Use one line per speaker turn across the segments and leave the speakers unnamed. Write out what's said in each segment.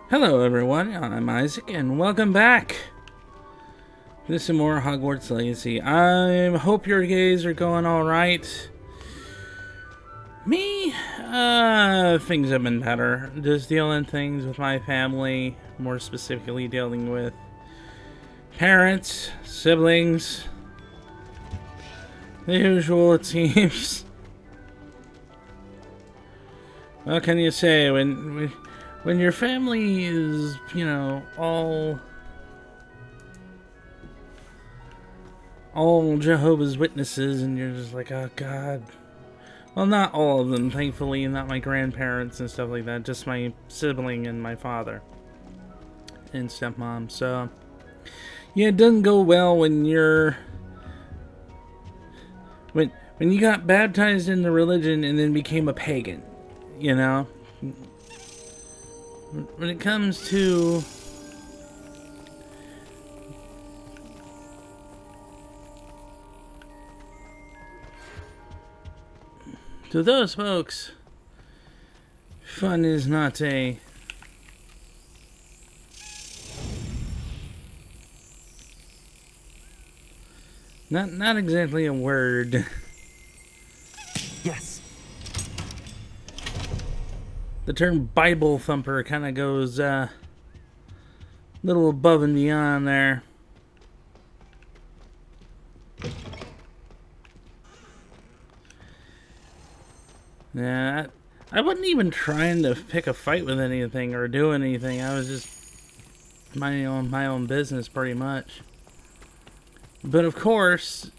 Hello everyone, I'm Isaac and welcome back. This is more Hogwarts Legacy. I hope your days are going alright. Me, things have been better. Just dealing things with my family, more specifically dealing with parents, siblings. The usual, it seems. What can you say when your family is, all Jehovah's Witnesses and you're just like, oh God. Well, not all of them, thankfully, not my grandparents and stuff like that, just my sibling and my father and stepmom. So, yeah, it doesn't go well when when you got baptized in the religion and then became a pagan, you know? When it comes to those folks, fun is not not exactly a word.
Yes.
The term Bible thumper kind of goes a little above and beyond there. Yeah, I wasn't even trying to pick a fight with anything or do anything. I was just minding my own business pretty much. But of course,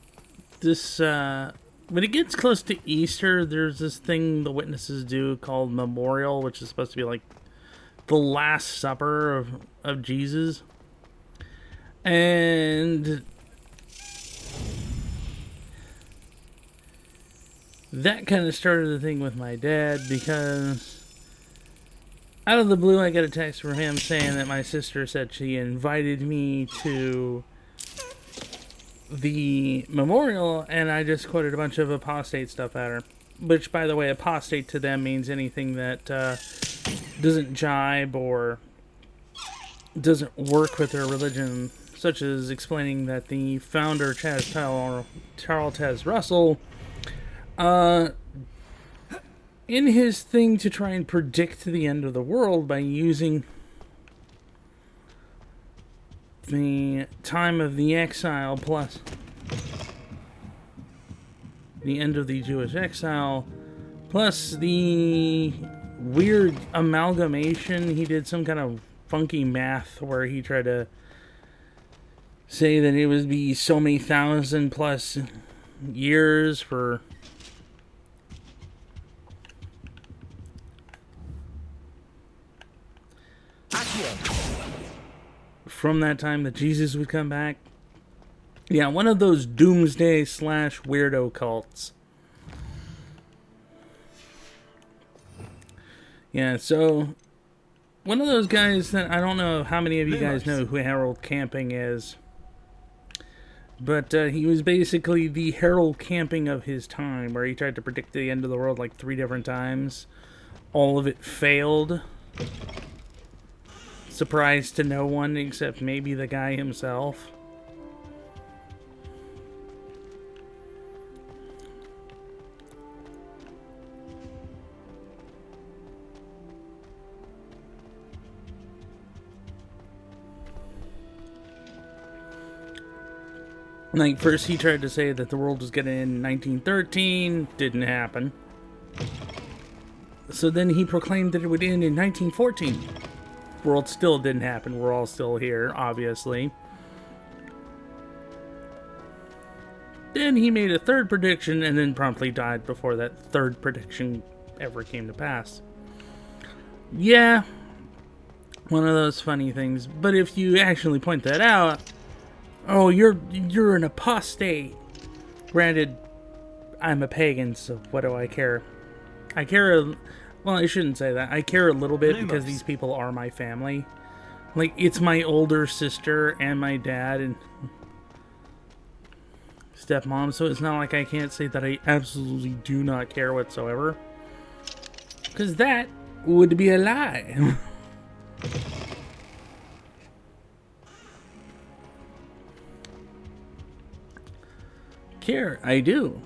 this when it gets close to Easter, there's this thing the witnesses do called Memorial, which is supposed to be like the Last Supper of Jesus. And that kind of started the thing with my dad, because out of the blue I got a text from him saying that my sister said she invited me to the memorial, and I just quoted a bunch of apostate stuff at her. Which, by the way, apostate to them means anything that doesn't jibe or doesn't work with their religion, such as explaining that the founder, Charles Taz Russell, in his thing to try and predict the end of the world by using the time of the exile plus the end of the Jewish exile plus the weird amalgamation. He did some kind of funky math where he tried to say that it would be so many thousand plus years for from that time that Jesus would come back. Yeah, one of those doomsday / weirdo cults. Yeah, so one of those guys that I don't know how many of you guys know who Harold Camping is, but he was basically the Harold Camping of his time, where he tried to predict the end of the world like 3 different times. All of it failed. Surprise to no one except maybe the guy himself. Like, first he tried to say that the world was gonna end in 1913, didn't happen. So then he proclaimed that it would end in 1914. World still didn't happen. We're all still here, obviously. Then he made a third prediction and then promptly died before that third prediction ever came to pass. Yeah, one of those funny things. But if you actually point that out, oh, you're an apostate. Granted, I'm a pagan, so what do I care? I care. Well, I shouldn't say that. I care a little bit because these people are my family. Like, it's my older sister and my dad and stepmom, so it's not like I can't say that I absolutely do not care whatsoever. Because that would be a lie. Here, I do.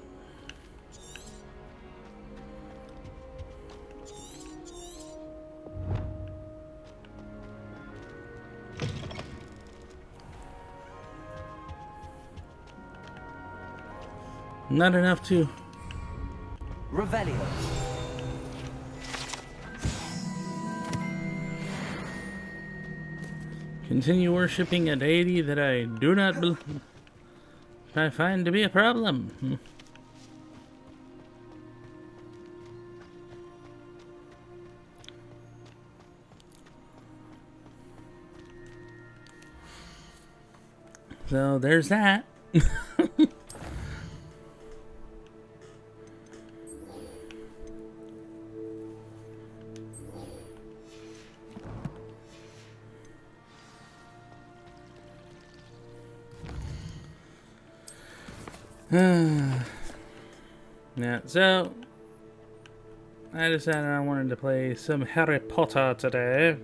Not enough to...
Revelio.
Continue worshipping a deity that I do not I find to be a problem. So there's that. Yeah, so I decided I wanted to play some Harry Potter today.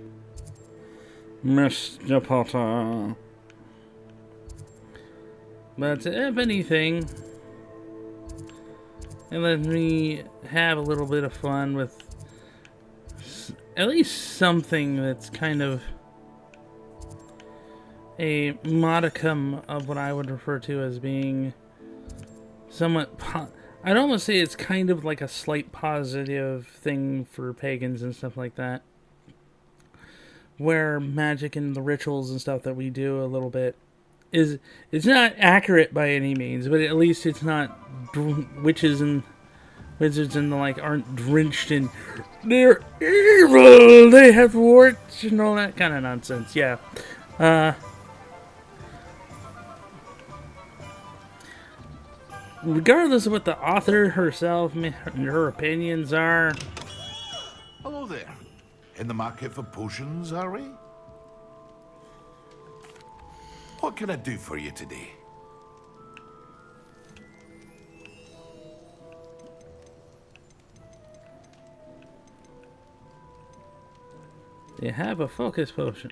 Mr. Potter. But if anything, it let me have a little bit of fun with at least something that's kind of a modicum of what I would refer to as being somewhat... I'd almost say it's kind of like a slight positive thing for pagans and stuff like that. Where magic and the rituals and stuff that we do a little bit is... It's not accurate by any means, but at least it's not... Witches and wizards and the like aren't drenched in... They're evil! They have warts and all that kind of nonsense, yeah. Regardless of what the author herself and her opinions are.
Hello there. In the market for potions, are we? What can I do for you today?
They have a focus potion.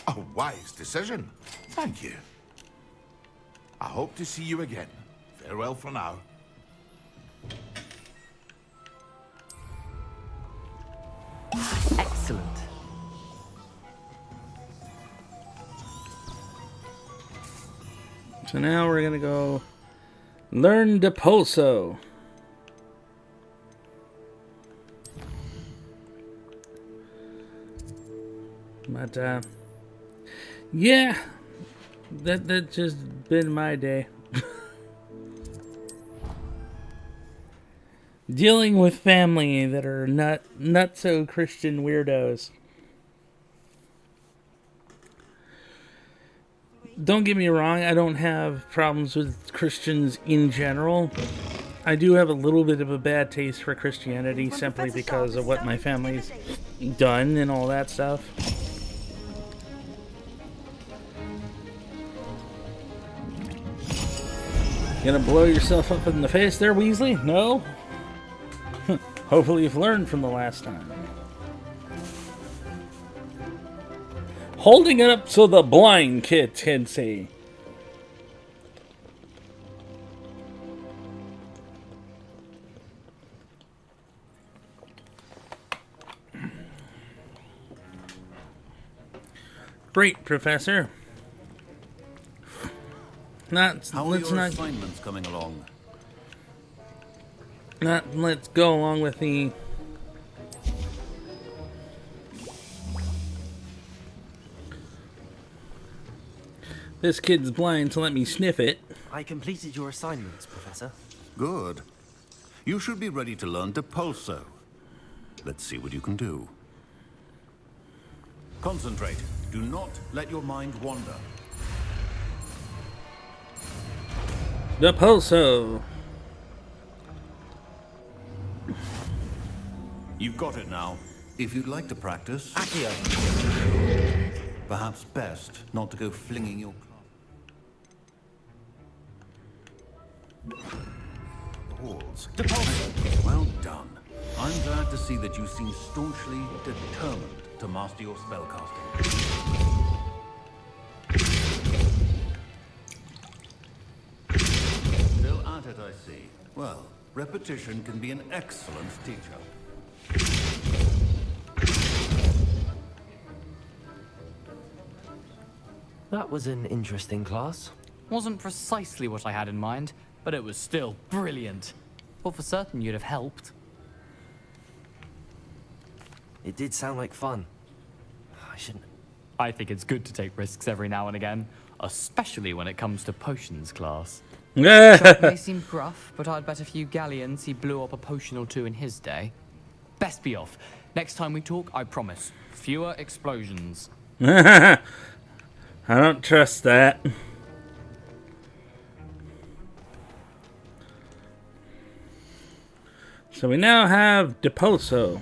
A wise decision. Thank you. I hope to see you again. Farewell for now.
Excellent.
So now we're gonna go learn Depulso. But yeah, that just been my day. Dealing with family that are not so Christian weirdos. Don't get me wrong, I don't have problems with Christians in general. I do have a little bit of a bad taste for Christianity simply because of what my family's done and all that stuff. Gonna blow yourself up in the face there, Weasley? No? Hopefully you've learned from the last time. Holding it up so the blind kid can see. Great, Professor.
How are your assignments coming along?
Let's go along with the... This kid's blind, so let me sniff it.
I completed your assignments, Professor.
Good. You should be ready to learn Depulso. Let's see what you can do. Concentrate. Do not let your mind wander.
Depulso.
You've got it now. If you'd like to practice,
Accio.
perhaps best not to go flinging your balls.
Depulso.
Well done. I'm glad to see that you seem staunchly determined to master your spellcasting. it, I see. Well, repetition can be an excellent teacher.
That was an interesting class.
Wasn't precisely what I had in mind, but it was still brilliant. Thought for certain you'd have helped.
It did sound like fun. I shouldn't.
I think it's good to take risks every now and again, especially when it comes to potions class. Chuck may seem gruff, but I'd bet a few galleons he blew up a potion or two in his day. Best be off. Next time we talk, I promise, fewer explosions.
I don't trust that. So we now have Depulso.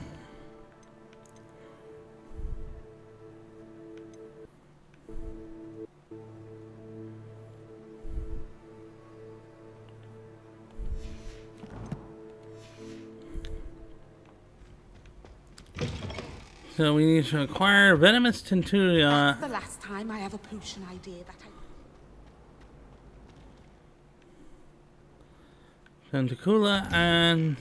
So we need to acquire Venomous Tentulia.
The last time I have a potion idea that I...
Tentacula and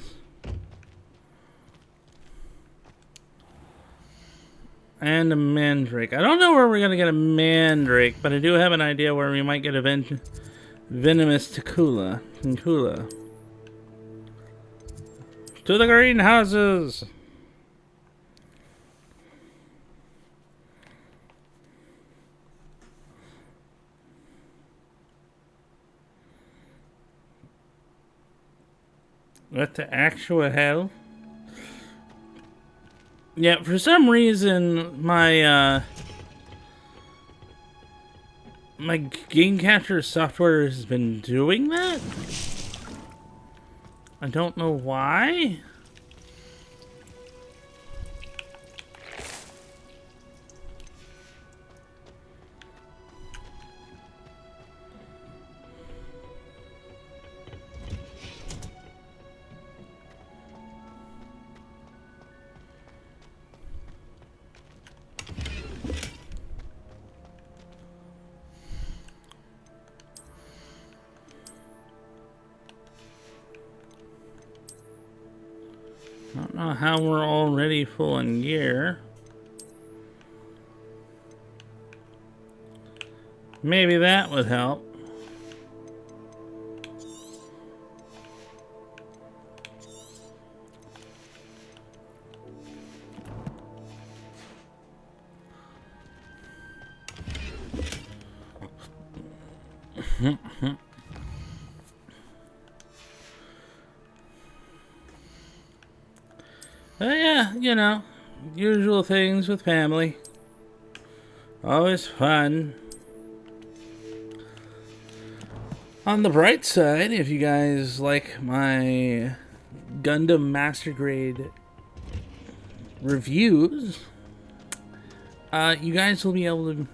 a Mandrake. I don't know where we're gonna get a Mandrake, but I do have an idea where we might get a Venomous Tentacula. To the greenhouses! What the actual hell? Yeah, for some reason, my my game capture software has been doing that. I don't know why. I don't know how we're already full in gear. Maybe that would help. Yeah, you know, usual things with family. Always fun. On the bright side, if you guys like my Gundam Master Grade reviews, you guys will be able to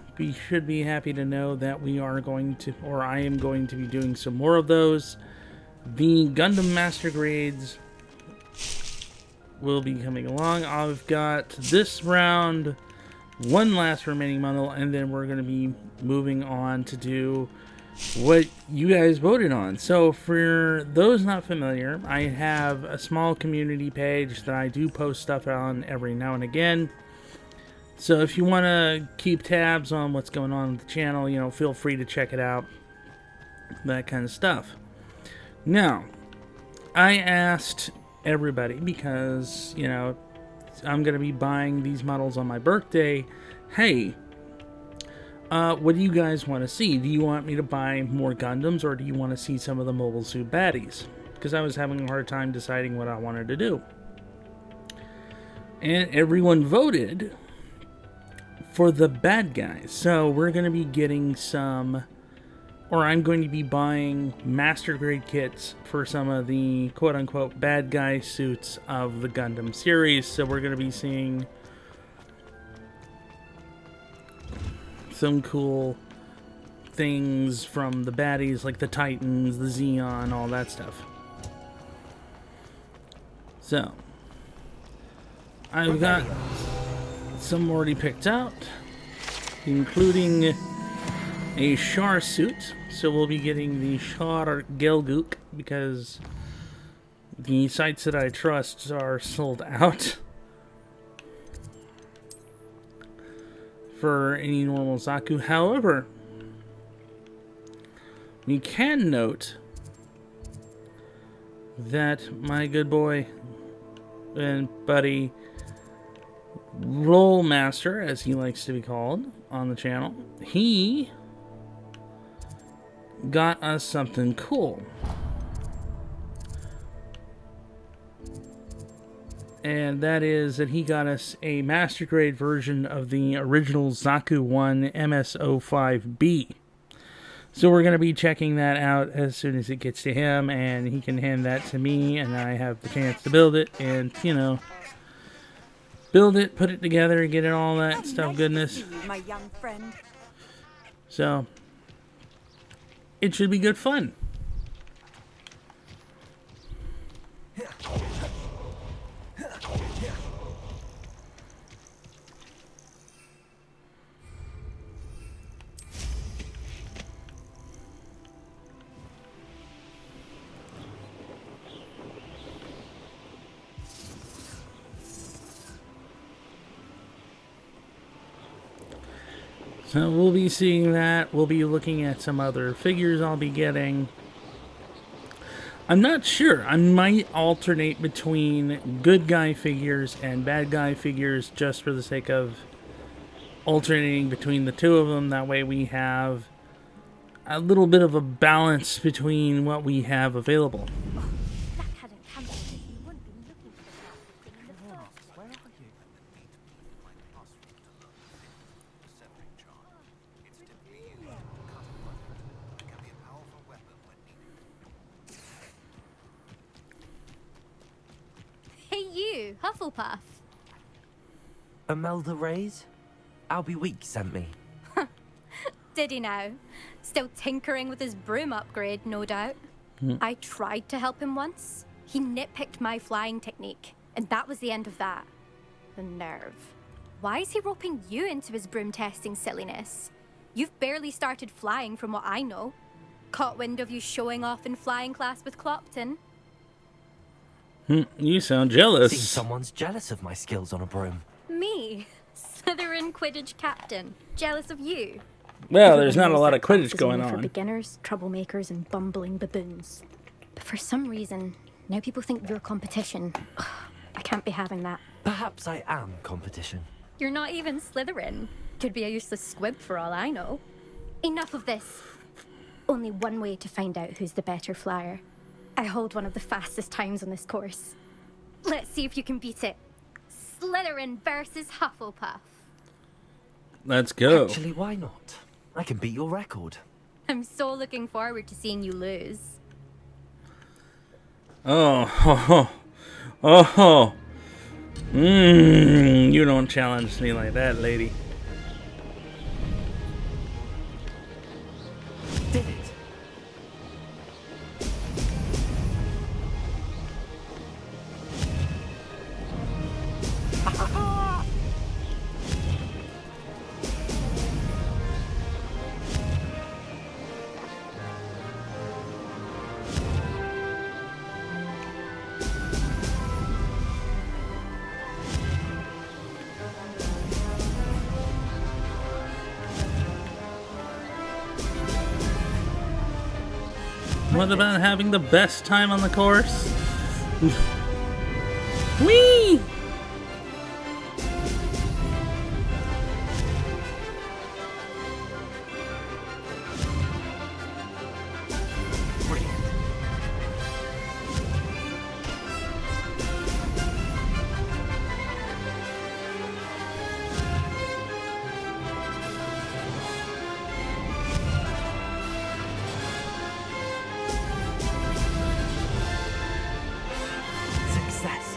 should be happy to know that we are going to, or I am going to be doing some more of those. The Gundam Master Grades will be coming along. I've got this round, one last remaining bundle, and then we're going to be moving on to do what you guys voted on. So for those not familiar, I have a small community page that I do post stuff on every now and again. So if you want to keep tabs on what's going on with the channel, you know, feel free to check it out. That kind of stuff. Now, I asked everybody, because, you know, I'm going to be buying these models on my birthday. Hey, what do you guys want to see? Do you want me to buy more Gundams, or do you want to see some of the Mobile Suit Baddies? Because I was having a hard time deciding what I wanted to do. And everyone voted for the bad guys. So we're going to be getting some, or I'm going to be buying master grade kits for some of the quote-unquote bad guy suits of the Gundam series. So we're going to be seeing some cool things from the baddies, like the Titans, the Xeon, all that stuff. So I've got some already picked out, including a Shar suit. So we'll be getting the Shar Gelgook because the sites that I trust are sold out for any normal Zaku. However, we can note that my good boy and buddy Roll Master, as he likes to be called on the channel, he got us something cool. And that is that he got us a master grade version of the original Zaku 1 MS-05B. So we're going to be checking that out as soon as it gets to him, and he can hand that to me, and I have the chance to build it, and, you know, build it, put it together, get it all that stuff goodness.
My young friend.
So, it should be good fun. So we'll be seeing that. We'll be looking at some other figures I'll be getting. I'm not sure. I might alternate between good guy figures and bad guy figures just for the sake of alternating between the two of them. That way we have a little bit of a balance between what we have available.
Hey you, Hufflepuff.
Imelda Reyes? Albie Week sent me.
Did he now? Still tinkering with his broom upgrade, no doubt. I tried to help him once. He nitpicked my flying technique, and that was the end of that. The nerve. Why is he roping you into his broom testing silliness? You've barely started flying from what I know. Caught wind of you showing off in flying class with Clopton.
You sound jealous.
Seems someone's jealous of my skills on a broom.
Me? Slytherin Quidditch captain. Jealous of you?
Well, there's not a lot of Quidditch going
For
on.
beginners, troublemakers, and bumbling baboons. But for some reason, now people think you're competition. Ugh, I can't be having that.
Perhaps I am competition.
You're not even Slytherin. Could be a useless squib for all I know. Enough of this. Only one way to find out who's the better flyer. I hold one of the fastest times on this course. Let's see if you can beat it. Slytherin versus Hufflepuff.
Let's go.
Actually, why not? I can beat your record.
I'm so looking forward to seeing you lose.
You don't challenge me like that, lady.
Did it?
What about having the best time on the course? Whee!
Brilliant. Success.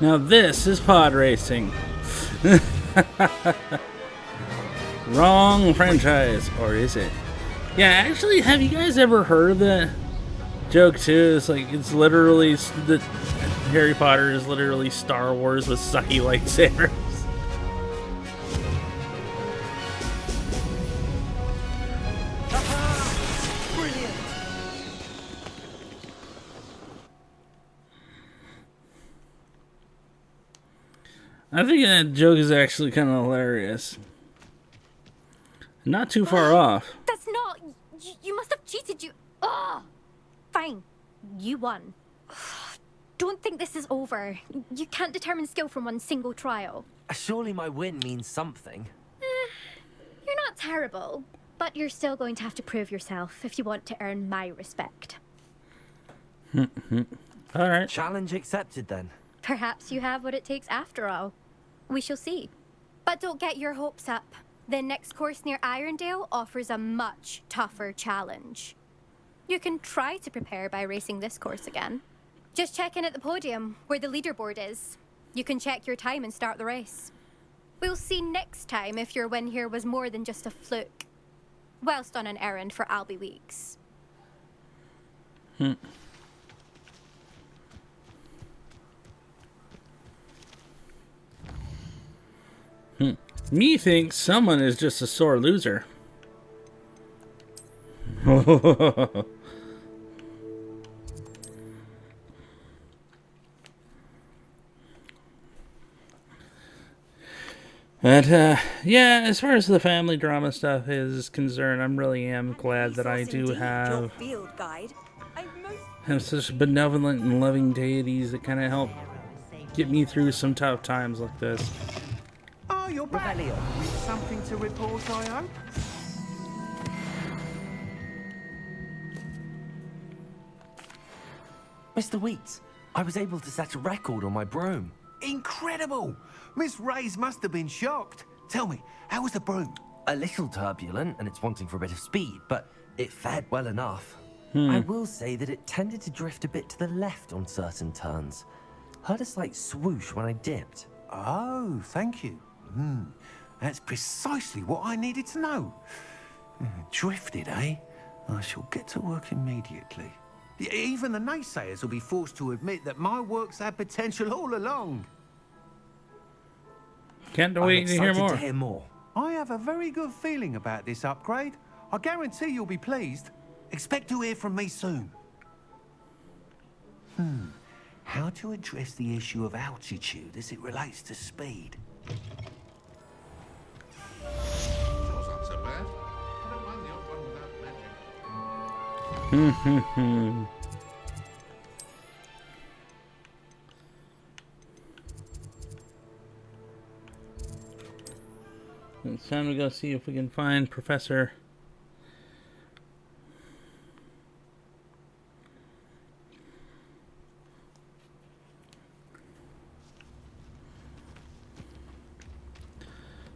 Now this is pod racing. Wrong franchise, or is it? Yeah, actually, have you guys ever heard of the joke too? It's like it's literally the Harry Potter is literally Star Wars with sucky lightsabers. I think that joke is actually kind of hilarious. Not too far off.
That's not... You must have cheated, you... Ugh. Fine. You won. Don't think this is over. You can't determine skill from one single trial.
Surely my win means something.
You're not terrible, but you're still going to have to prove yourself if you want to earn my respect.
Alright.
Challenge accepted then.
Perhaps you have what it takes after all. We shall see. But don't get your hopes up. The next course near Irondale offers a much tougher challenge. You can try to prepare by racing this course again. Just check in at the podium, where the leaderboard is. You can check your time and start the race. We'll see next time if your win here was more than just a fluke. Whilst on an errand for Albie Weeks.
Me thinks someone is just a sore loser. But, yeah, as far as the family drama stuff is concerned, I really am glad that I do have such benevolent and loving deities that kind of help get me through some tough times like this.
Oh, you're back. With something to report, I hope?
Mr. Wheats, I was able to set a record on my broom.
Incredible! Miss Reyes must have been shocked. Tell me, how was the broom?
A little turbulent, and it's wanting for a bit of speed, but it fared well enough. I will say that it tended to drift a bit to the left on certain turns. Heard a slight swoosh when I dipped.
Oh, thank you. That's precisely what I needed to know. Drifted, eh? I shall get to work immediately. Even the naysayers will be forced to admit that my work's had potential all along.
Can't wait to hear more.
To hear more.
I have a very good feeling about this upgrade. I guarantee you'll be pleased. Expect to hear from me soon. How to address the issue of altitude as it relates to speed?
Yours aren't so bad. I don't mind the odd one without magic.
It's time to go see if we can find Professor.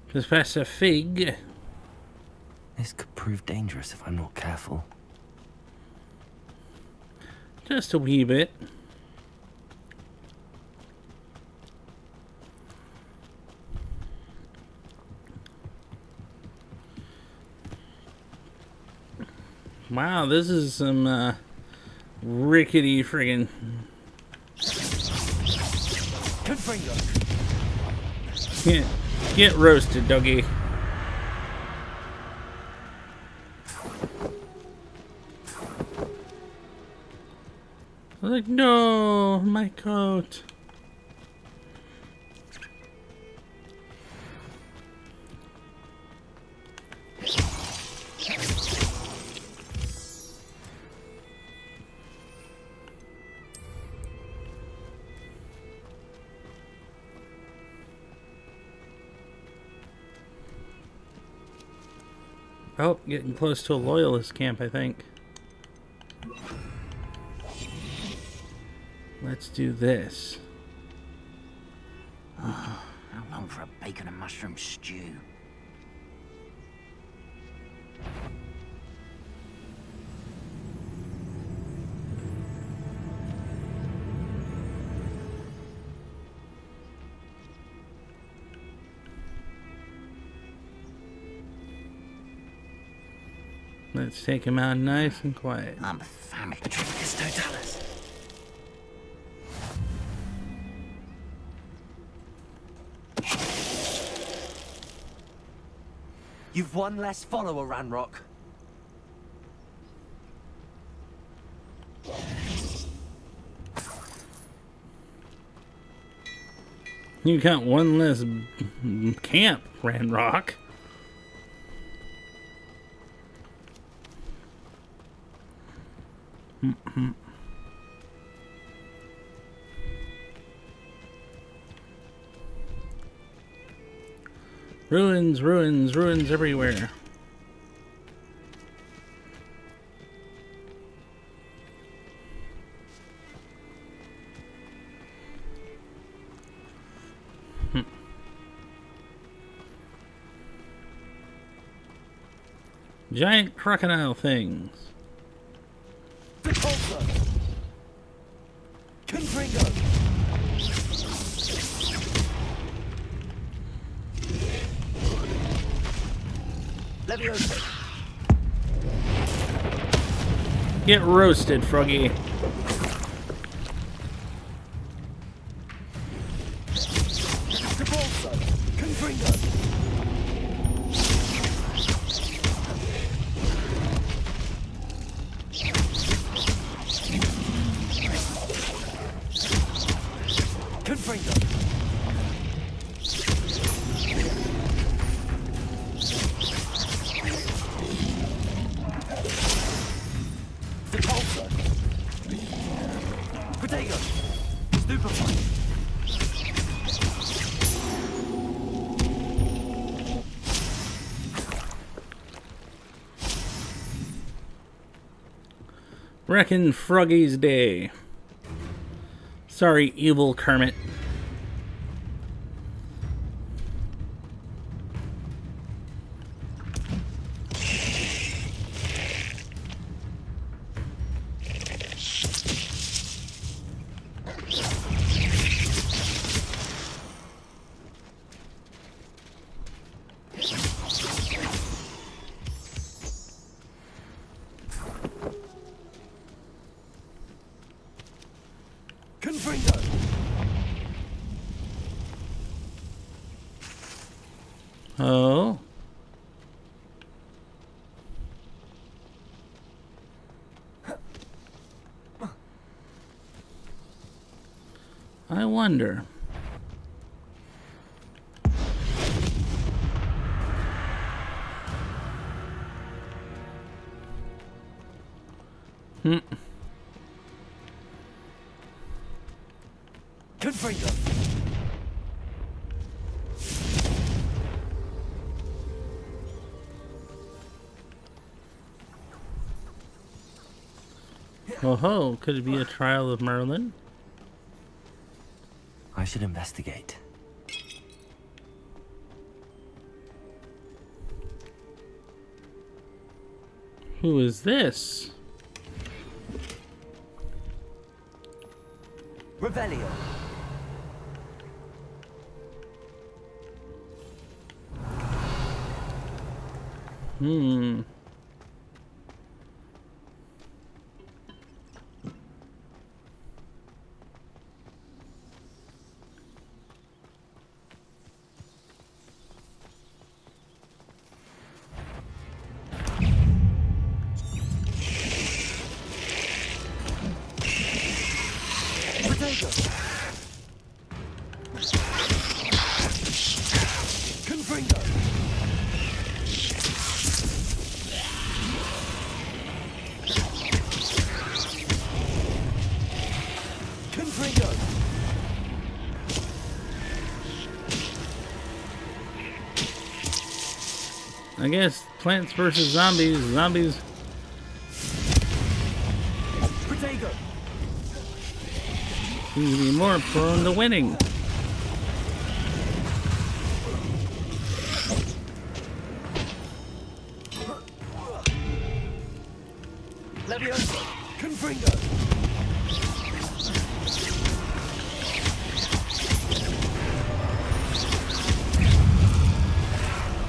Professor Fig.
This could prove dangerous if I'm not careful.
Just a wee bit. Wow, this is some rickety friggin'.
Good finger.
Get roasted, doggy. I was like, no, my coat. Oh, getting close to a loyalist camp, I think. Let's do this.
How long for a bacon and mushroom stew?
Let's take him out nice and quiet.
I'm famished. Patricus totalis.
You've one less follower, Ranrock.
You got one less camp, Ranrock. Ruins, ruins, ruins everywhere. Giant crocodile things. Get roasted, Froggy. Reckon Froggy's day. Sorry, evil Kermit. Oh. I wonder. Oh ho, could it be a trial of Merlin?
I should investigate.
Who is this?
Revelio.
I guess plants versus zombies. Zombies. Seems to be more prone to winning.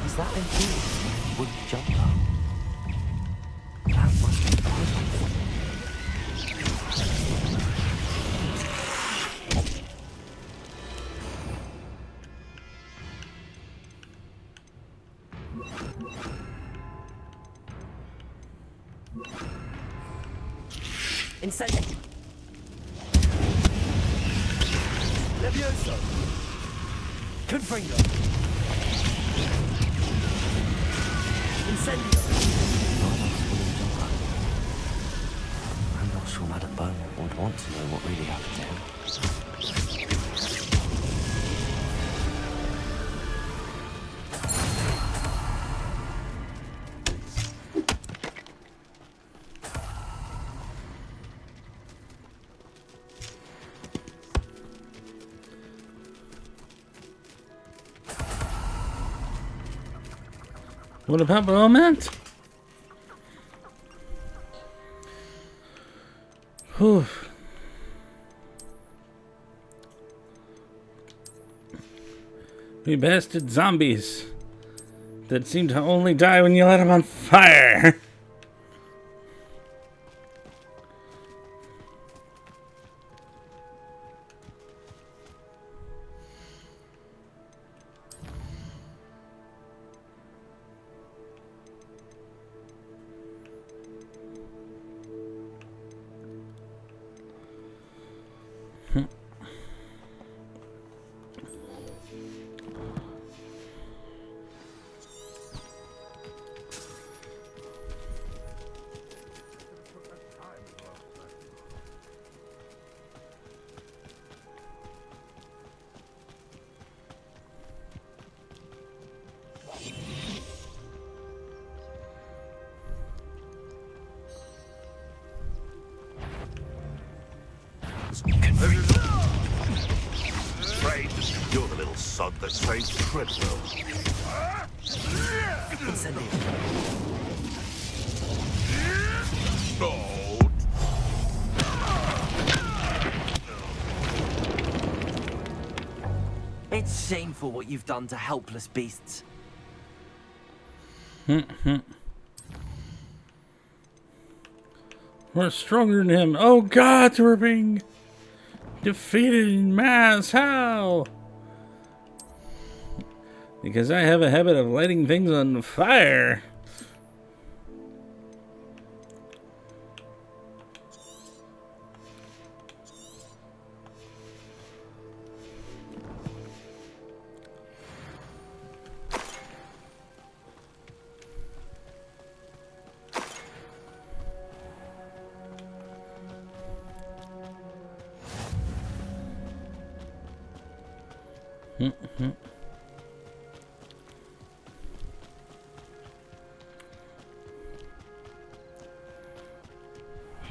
Is that indeed wood jumper? That must be Incendio. Levioso. Confringo. Incendio. I'm not sure Madame Beaumont would want to know what really happened to him.
What about Beaumont? Whew. We bastard zombies that seem to only die when you let them on fire.
Afraid you're the little sod that saved Treadwell.
Incendio. It's shameful what you've done to helpless beasts.
We're stronger than him. Oh God, we're being defeated in mass. How? Because I have a habit of lighting things on fire.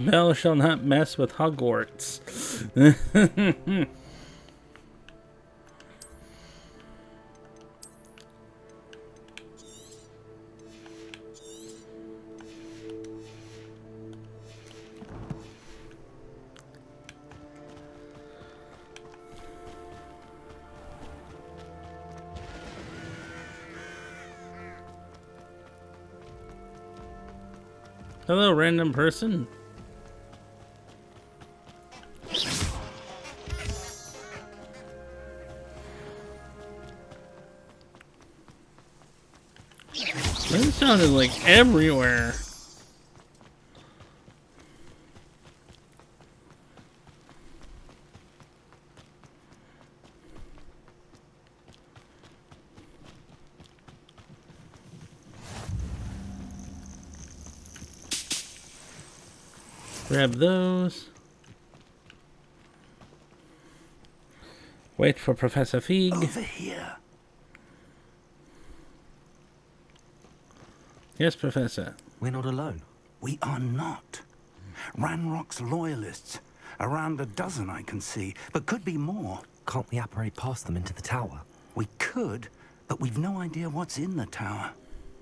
Thou shalt not mess with Hogwarts. Hello, random person. That sounded like everywhere. Grab those. Wait for Professor Feig.
Over here.
Yes, Professor.
We're not alone.
We are not. Ranrock's loyalists. Around a dozen I can see, but could be more.
Can't we apparate past them into the tower?
We could, but we've no idea what's in the tower.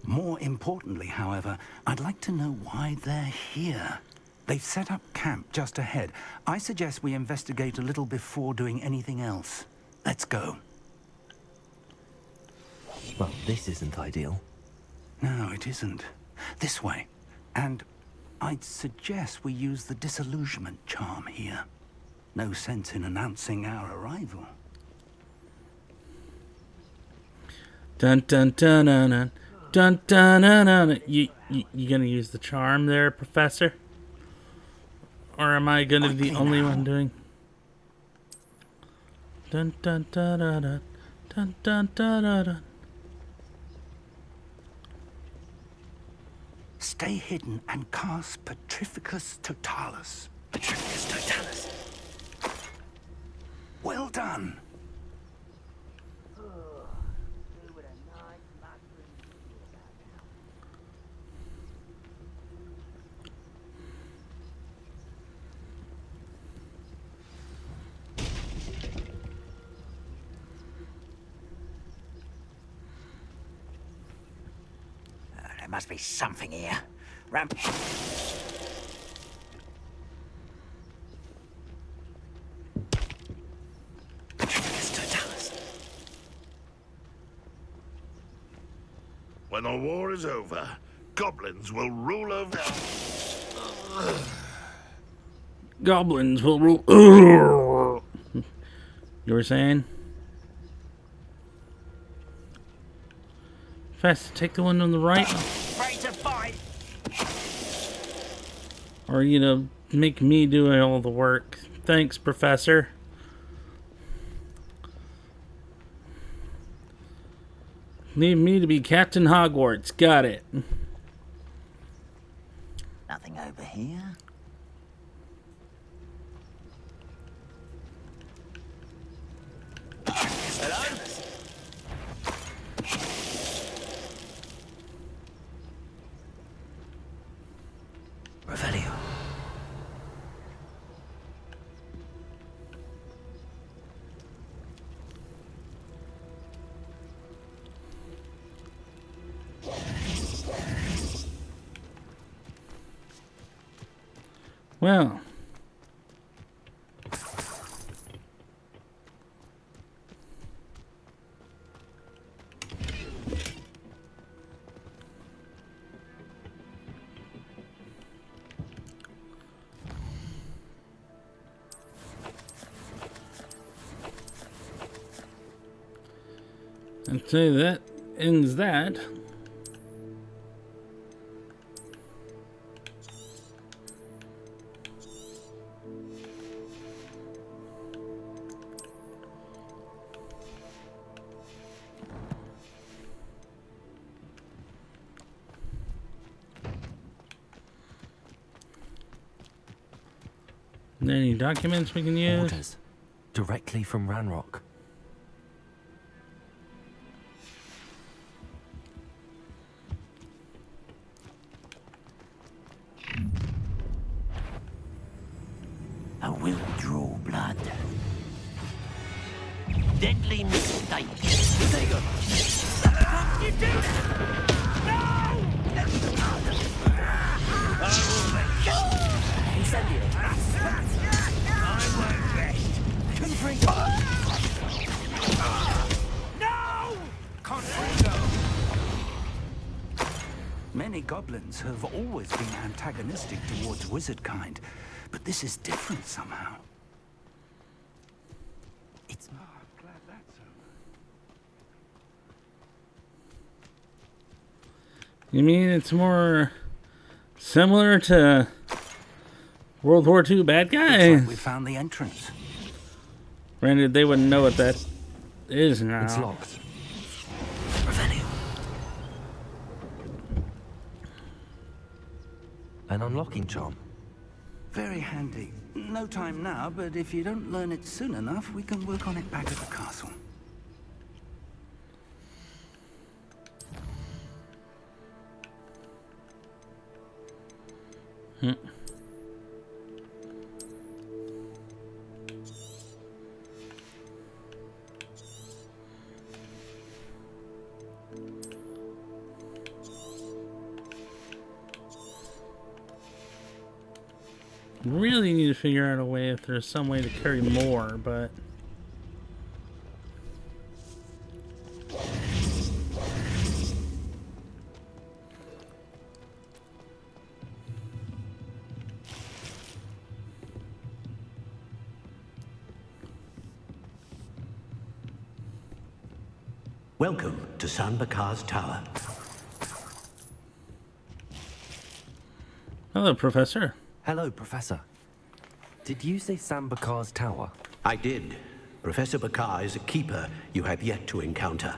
More importantly, however, I'd like to know why they're here. They've set up camp just ahead. I suggest we investigate a little before doing anything else. Let's go.
Well, this isn't ideal.
No, it isn't. This way. And I'd suggest we use the disillusionment charm here. No sense in announcing our arrival.
Dun dun dun dun dun dun dun dun dun. You gonna use the charm there, Professor? Or am I gonna be the
Quickly
only
now.
one doing? Dun dun dun dun dun dun dun dun dun. Dun.
Stay hidden and cast Petrificus Totalis. Petrificus Totalis. Well done. There must be something here. Ramp. Petrificus Totalis.
When the war is over, goblins will rule over...
Goblins will rule. You were saying? Fast, take the one on the right.
Ready to fight.
Or, make me do all the work. Thanks, Professor. Leave me to be Captain Hogwarts. Got it.
Nothing over here. Hello? Revelio.
Well. I'd say that ends that. Any documents we can use?
Orders. Directly from Ranrock.
I will draw blood. Deadly mistake. There you go. You do that! No! I will make it. Incendio. I won't rest. Confringo. No! Confringo. Many goblins have always been antagonistic towards wizard kind, but this is different somehow. It's... Oh, I'm glad that's over.
You mean it's more similar to World War II bad
Looks
guys?
like we found the entrance.
Granted, they wouldn't know what that is now.
It's locked.
Revelio.
An unlocking charm.
Very handy. No time now, but if you don't learn it soon enough, we can work on it back at the castle.
Really need to figure out a way if there's some way to carry more, but
Welcome to San Bakar's Tower.
hello, Professor.
Hello, Professor. Did you say Sam Bakar's tower?
I did. Professor Bakar is a keeper you have yet to encounter.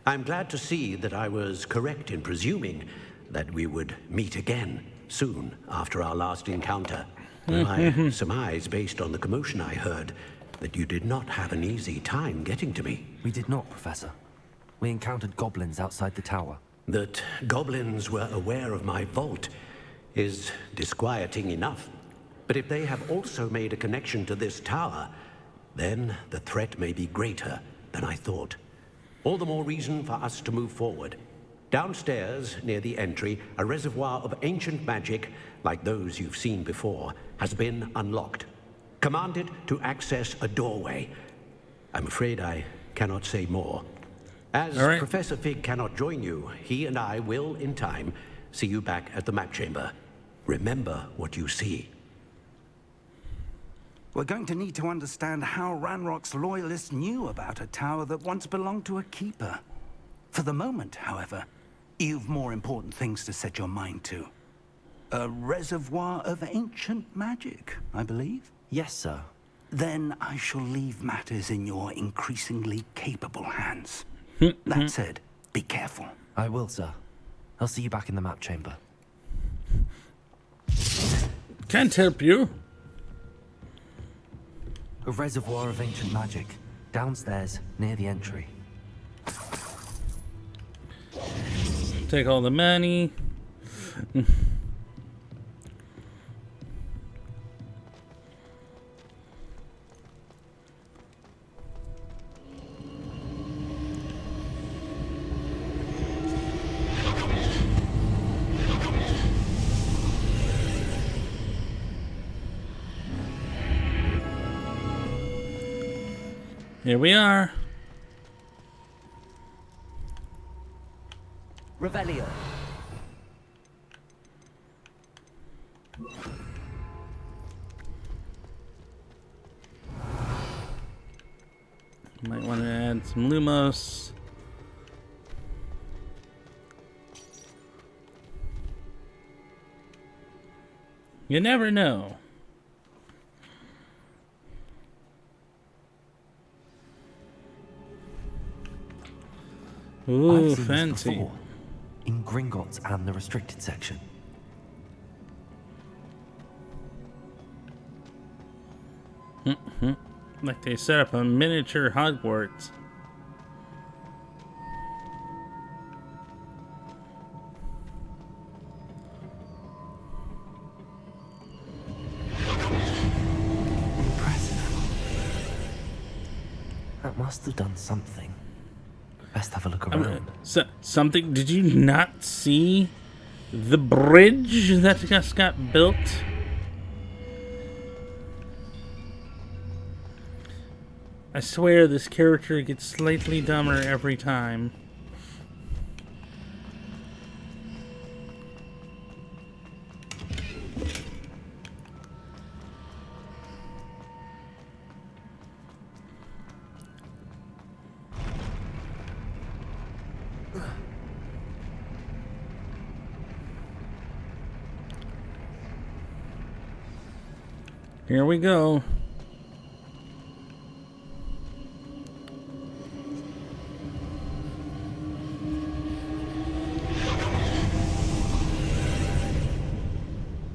I'm glad to see that I was correct in presuming that we would meet again soon after our last encounter. I surmise, based on the commotion I heard, that you did not have an easy time getting to me.
We did not, Professor. We encountered goblins outside the tower.
That goblins were aware of my vault is disquieting enough. But if they have also made a connection to this tower, then the threat may be greater than I thought. All the more reason for us to move forward. Downstairs, near the entry, a reservoir of ancient magic, like those you've seen before, has been unlocked. Command it to access a doorway. I'm afraid I cannot say more. As Professor Fig cannot join you, he and I will, in time, see you back at the map chamber. Remember what you see.
We're going to need to understand how Ranrock's loyalists knew about a tower that once belonged to a keeper. For the moment, however, you've more important things to set your mind to. A reservoir of ancient magic, I believe?
Yes, sir.
Then I shall leave matters in your increasingly capable hands. That said, be careful.
I will, sir. I'll see you back in the map chamber.
Can't help you.
A reservoir of ancient magic. Downstairs, near the entry.
Take all the money. Here we are.
Revelio.
Might want to add some Lumos. You never know. Ooh,
I've seen
fancy.
This before, in Gringotts and the restricted section.
Like they set up a miniature Hogwarts.
Impressive. That must have done something. Best have a look around.
Something? Did you not see the bridge that just got built? I swear this character gets slightly dumber every time. Here we go.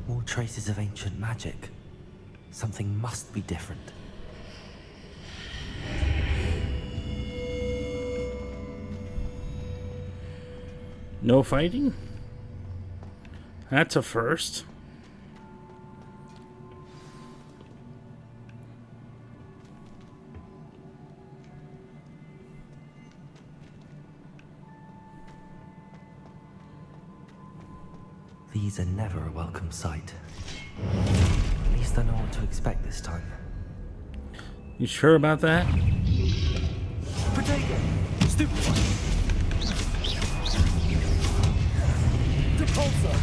More traces of ancient magic. Something must be different.
No fighting? That's a first.
These are never a welcome sight. At least I know what to expect this time.
You sure about that?
Potato! Stupid one! Depulsor!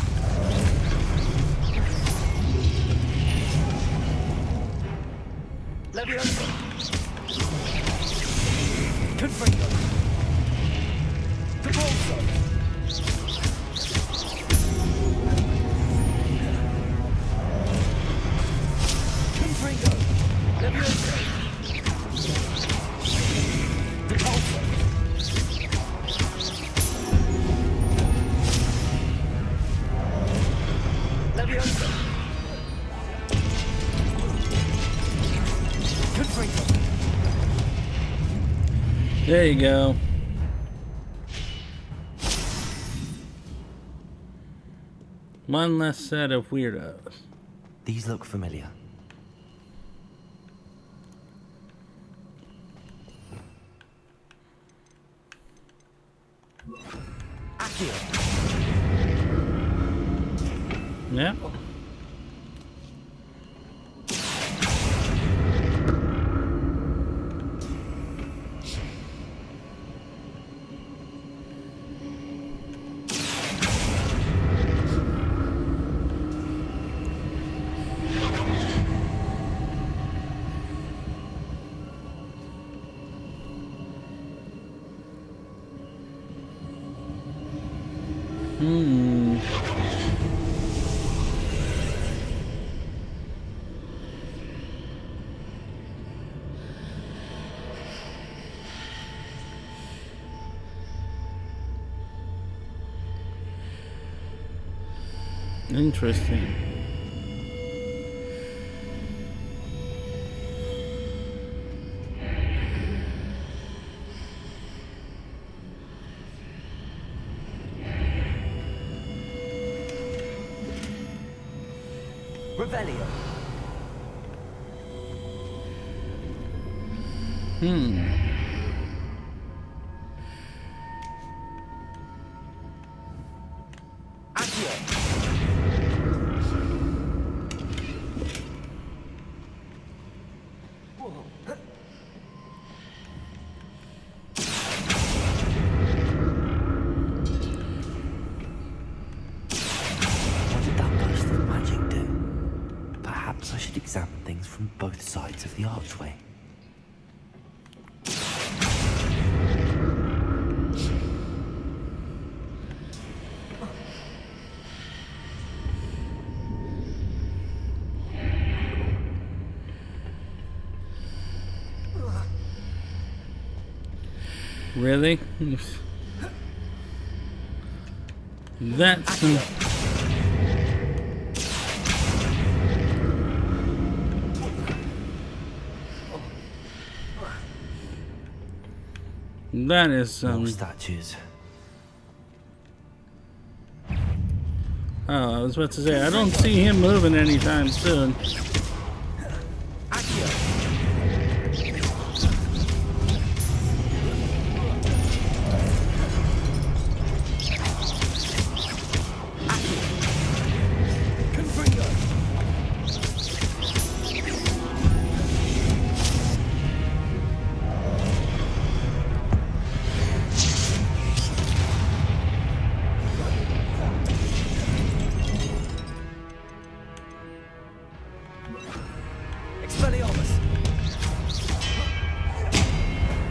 Leviosa! Confringo! Depulsor! Confringo!
There you go. One less set of weirdos.
These look familiar.
Yeah. Interesting.
Revelio. What did that burst of magic do? Perhaps I should examine things from both sides of the archway.
Really? That's that is
More statues.
Oh, I was about to say I don't see him moving anytime soon.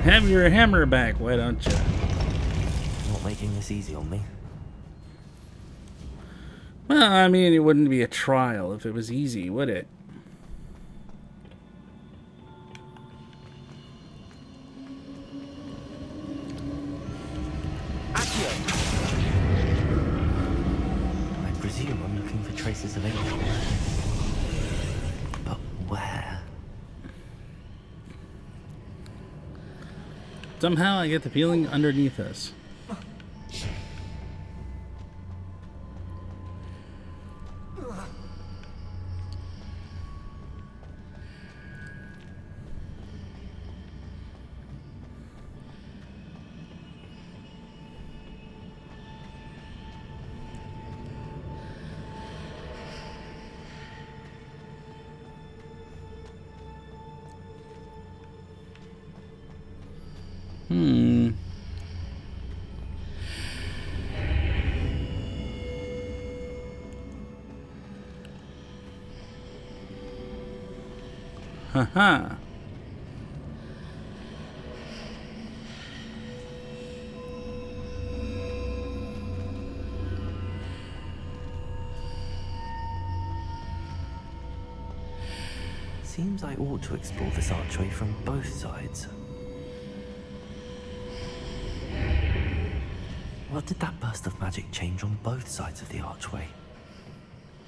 Have your hammer back, why don't you?
Not making this easy on me.
Well, I mean, it wouldn't be a trial if it was easy, would it?
I presume I'm looking for traces of anything. But where?
Somehow I get the feeling underneath us. Haha.
Seems I ought to explore this archway from both sides. What did that burst of magic change on both sides of the archway?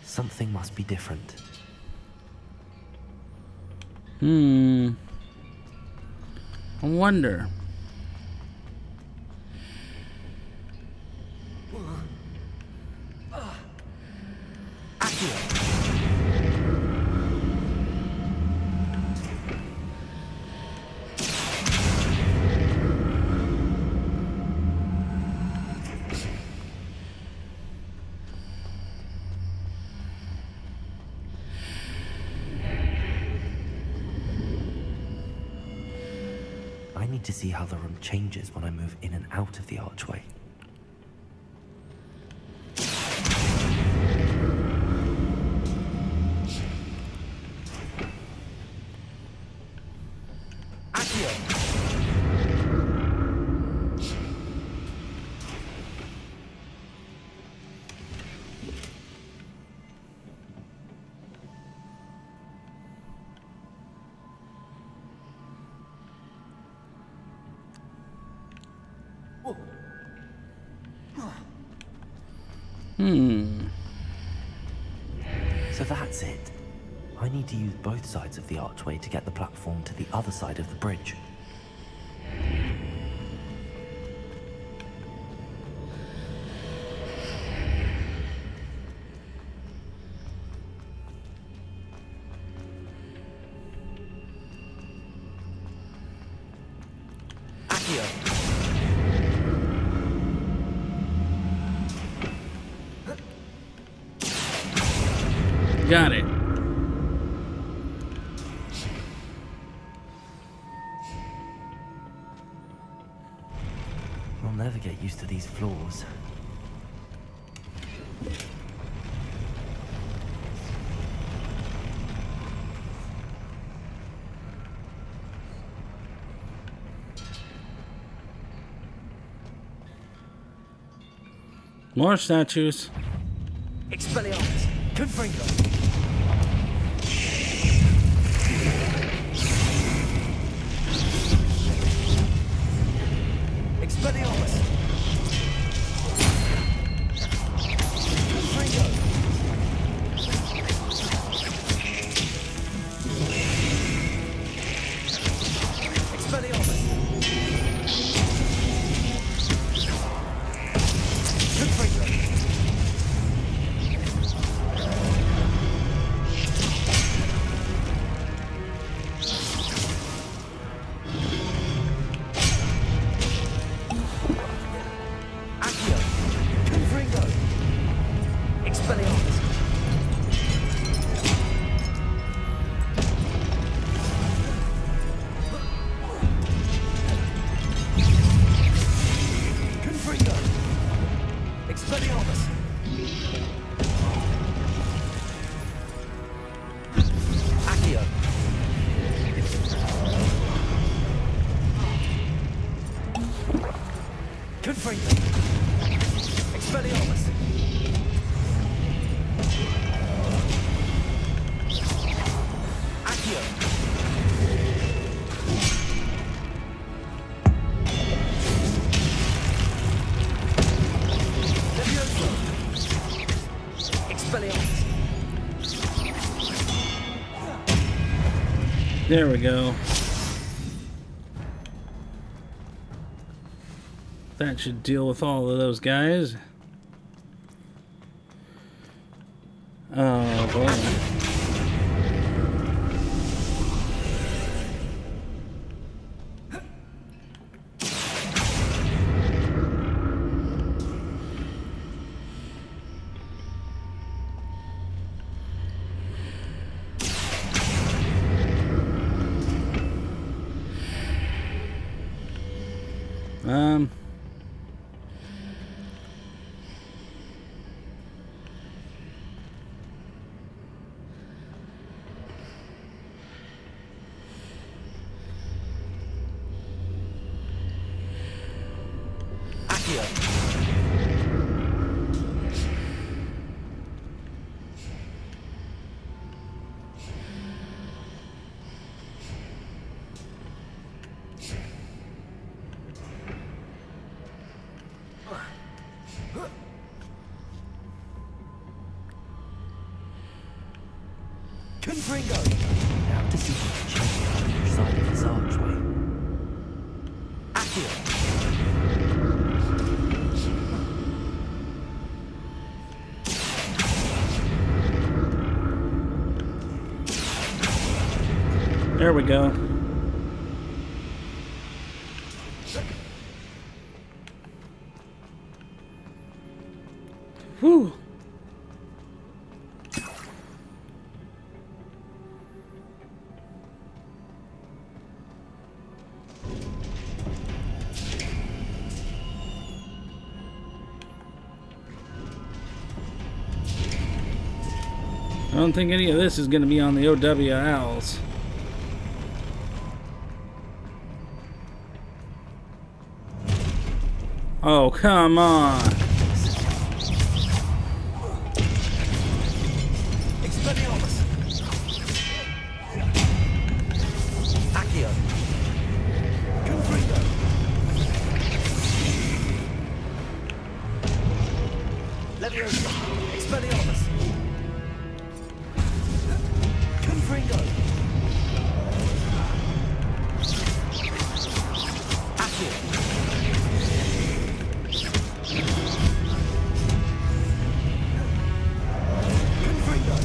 Something must be different.
I wonder.
need to see how the room changes when I move in and out of the archway. So that's it. I need to use both sides of the archway to get the platform to the other side of the bridge.
Got it.
I'll never get used to these floors.
More statues.
Expelliarmus! Confringo! Expelliarmus! Confringo! Expelliarmus! Confringo!
There we go. That should deal with all of those guys. Oh boy.
Confringo! Now to see what's changed on each side of this archway. Accio!
There we go. Whew. don't think any of this is going to be on the OWLs. Oh, come on.
Expelliarmus. Accio. Confringo. Leviosa. Expelliarmus. Confringo. Accio. Confringo.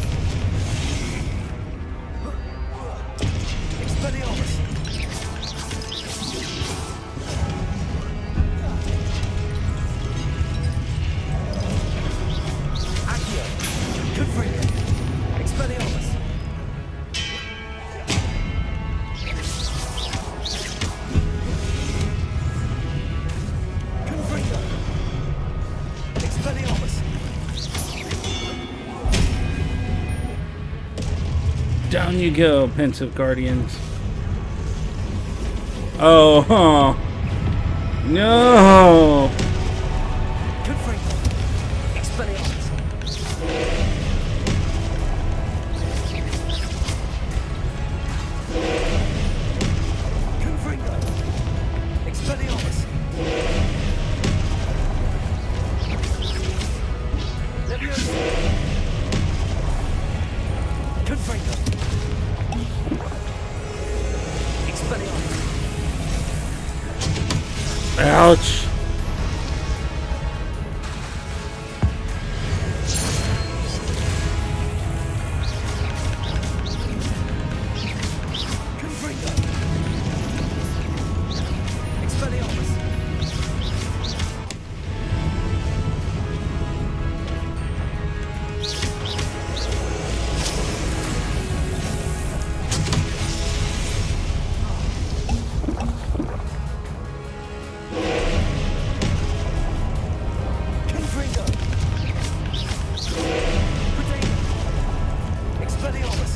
Expelliarmus. Accio. Confringo. Expelliarmus. Confringo. Expelliarmus.
Down you go, pensive guardians. Oh, huh. No.
Confringo. Expelliarmus. Confringo. Expelliarmus. Leviosa. Confringo. Expelliarmus.
Ouch.
Confringo. Expelliarmus. Confringo. Potato. Expelliarmus.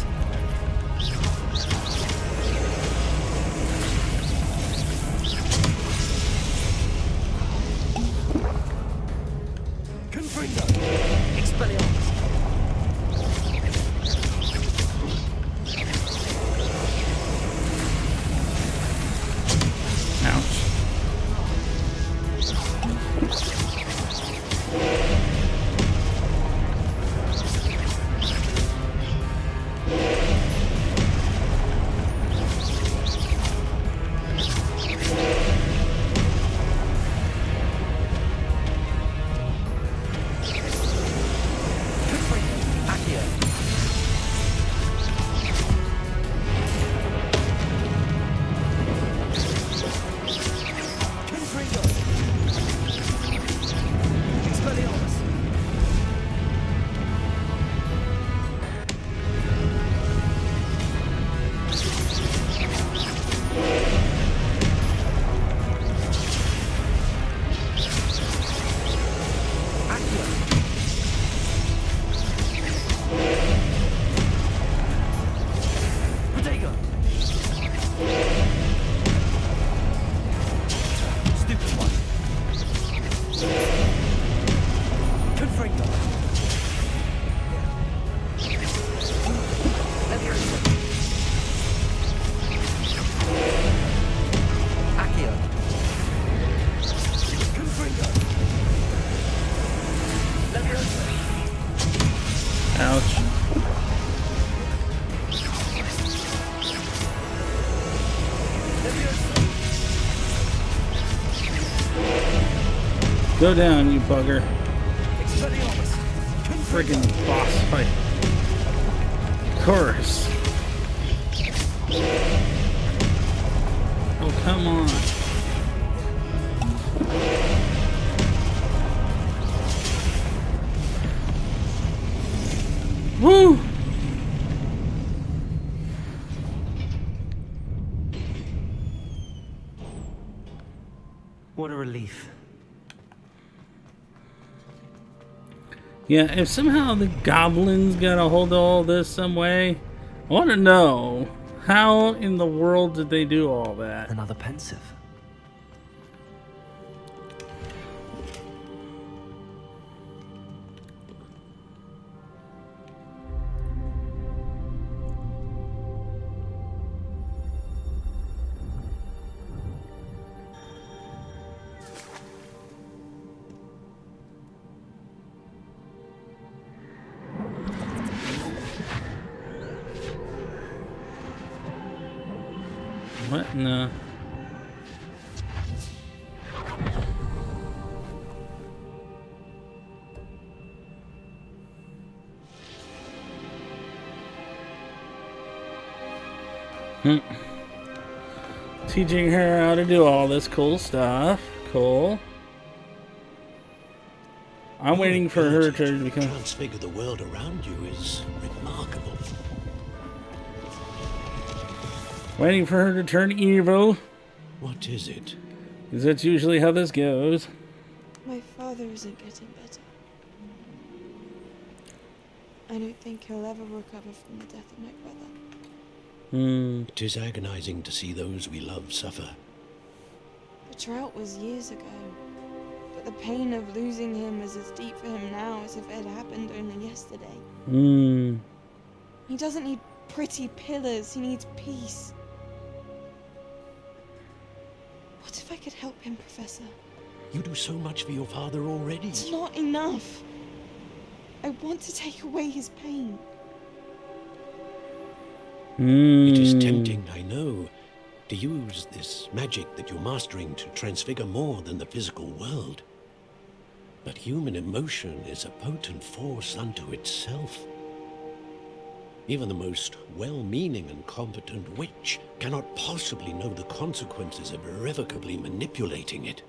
Confringo. Expelliarmus.
Ouch.
Confringo. Accio. Confringo. Expelliarmus. Accio. Potato. Stupid one. Confringo. Leviosa. Accio. Confringo. Leviosa.
Ouch.
Leviosa.
Go down, you bugger.
Expelliarmus.
Friggin' boss fight. Of course. Oh, come on. Woo!
What a relief.
Yeah, if somehow the goblins got a hold of all this some way, I want to know, how in the world did they do all that?
Another pensive.
What in the... Teaching her how to do all this cool stuff. Cool. I'm waiting for her to become...
Transfigure the world around you is remarkable.
Waiting for her to turn evil.
What is it?
Because that's usually how this goes.
My father isn't getting better. I don't think he'll ever recover from the death of my brother.
It is agonizing to see those we love suffer.
The drought was years ago, but the pain of losing him is as deep for him now as if it had happened only yesterday. He doesn't need pretty pillars, he needs peace. What if I could help him, Professor?
You do so much for your father already.
It's not enough. I want to take away his pain.
It is tempting, I know, to use this magic that you're mastering to transfigure more than the physical world. But human emotion is a potent force unto itself. Even the most well-meaning and competent witch cannot possibly know the consequences of irrevocably manipulating it.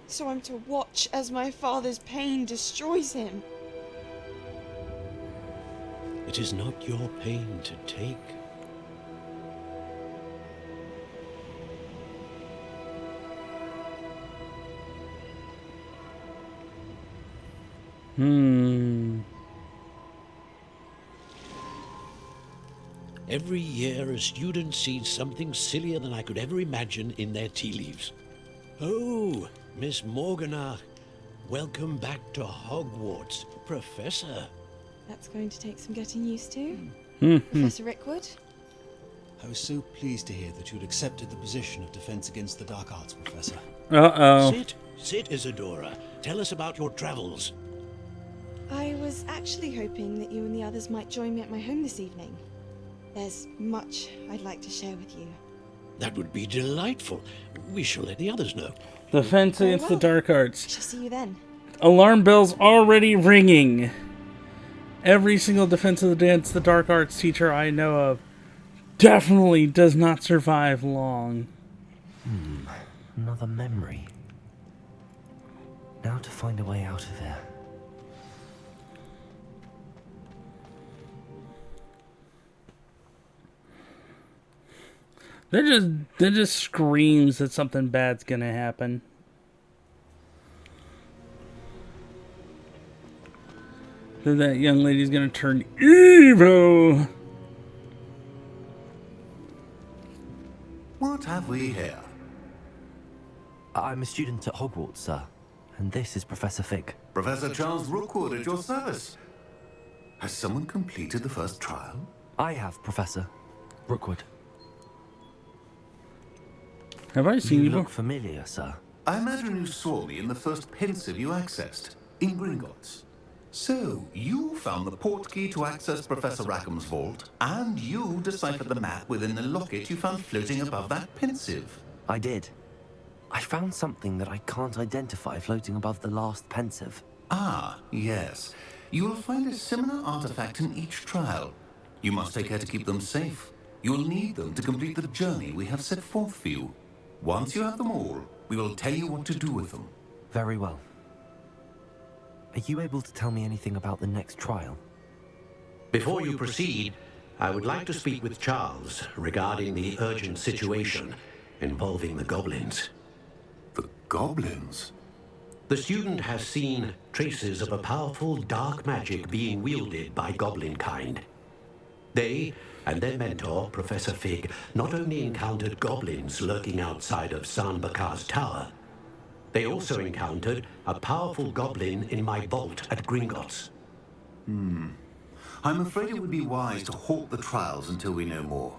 So I'm to watch as my father's pain destroys him.
It is not your pain to take. Every year, a student sees something sillier than I could ever imagine in their tea leaves. Oh, Miss Morganach, welcome back to Hogwarts, Professor.
That's going to take some getting used to. Professor Rickwood?
I was so pleased to hear that you'd accepted the position of Defense Against the Dark Arts, Professor.
Sit, Isadora. Tell us about your travels.
I was actually hoping that you and the others might join me at my home this evening. There's much I'd like to share with you.
That would be delightful. We shall let the others know.
Defense Against the Dark Arts.
Shall see you then.
Alarm bells already ringing. Every single Defense Against the Dark Arts teacher I know of definitely does not survive long.
Another memory. Now to find a way out of here.
That just screams that something bad's gonna happen. That young lady's gonna turn evil.
What have we here?
I'm a student at Hogwarts, sir. And this is Professor Fig.
Professor Charles Rookwood at your service. Has someone completed the first trial?
I have, Professor Rookwood.
Have I seen you?
You look familiar, sir.
I imagine you saw me in the first pensive you accessed, in Gringotts. So, you found the portkey to access Professor Rackham's vault, and you deciphered the map within the locket you found floating above that pensive.
I did. I found something that I can't identify floating above the last pensive.
Ah, yes. You will find a similar artifact in each trial. You must take care to keep them safe. You'll need them to complete the journey we have set forth for you. Once you have them all, we will tell you what to do with them.
Very well. Are you able to tell me anything about the next trial?
Before you proceed, I would like to speak with Charles regarding the urgent situation involving the goblins.
The goblins?
The student has seen traces of a powerful dark magic being wielded by goblin kind. They and their mentor, Professor Fig, not only encountered goblins lurking outside of San Bakar's tower, they also encountered a powerful goblin in my vault at Gringotts.
I'm afraid it would be wise to halt the trials until we know more.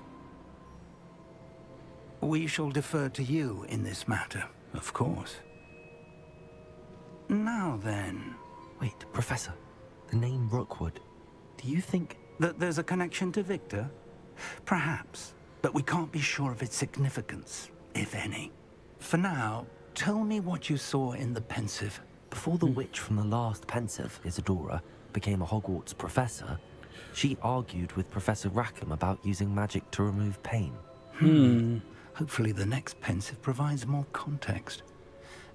We shall defer to you in this matter, of course. Now then...
Wait, Professor. The name Rookwood. Do you think...
that there's a connection to Victor? Perhaps, but we can't be sure of its significance, if any. For now, tell me what you saw in the pensive.
Before the witch from the last pensive, Isadora, became a Hogwarts professor, she argued with Professor Rackham about using magic to remove pain.
Hopefully the next pensive provides more context.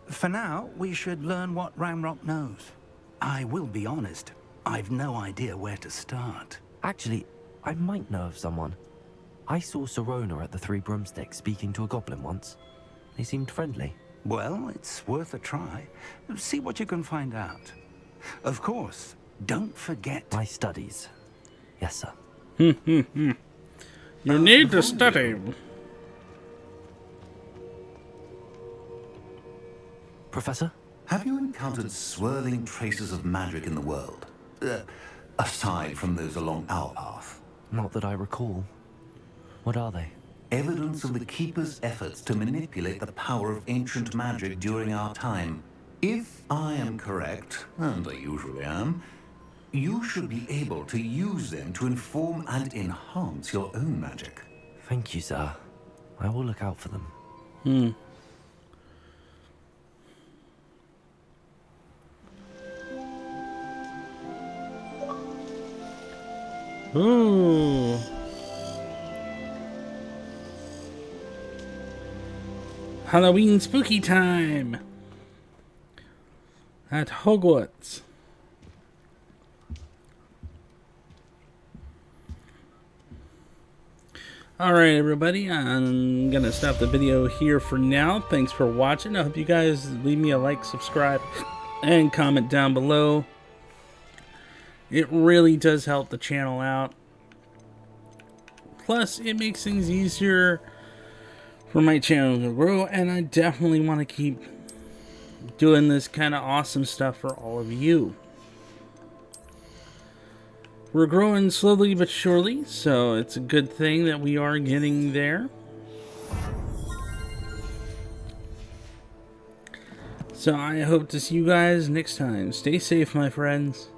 For now, we should learn what Ranrock knows. I will be honest, I've no idea where to start.
Actually, I might know of someone. I saw Serona at the Three Broomsticks speaking to a goblin once. They seemed friendly.
Well, it's worth a try. See what you can find out. Of course, don't forget...
my studies. Yes, sir.
You need to study.
Professor?
Have you encountered swirling traces of magic in the world? Aside from those along our path?
Not that I recall. What are they?
Evidence of the Keeper's efforts to manipulate the power of ancient magic during our time. If I am correct, and I usually am, you should be able to use them to inform and enhance your own magic.
Thank you, sir. I will look out for them.
Ooh. Halloween spooky time at Hogwarts. Alright everybody, I'm gonna stop the video here for now. Thanks for watching. I hope you guys leave me a like, subscribe, and comment down below. It really does help the channel out. Plus, it makes things easier for my channel to grow, and I definitely want to keep doing this kind of awesome stuff for all of you. We're growing slowly but surely, so it's a good thing that we are getting there. So I hope to see you guys next time. Stay safe, my friends.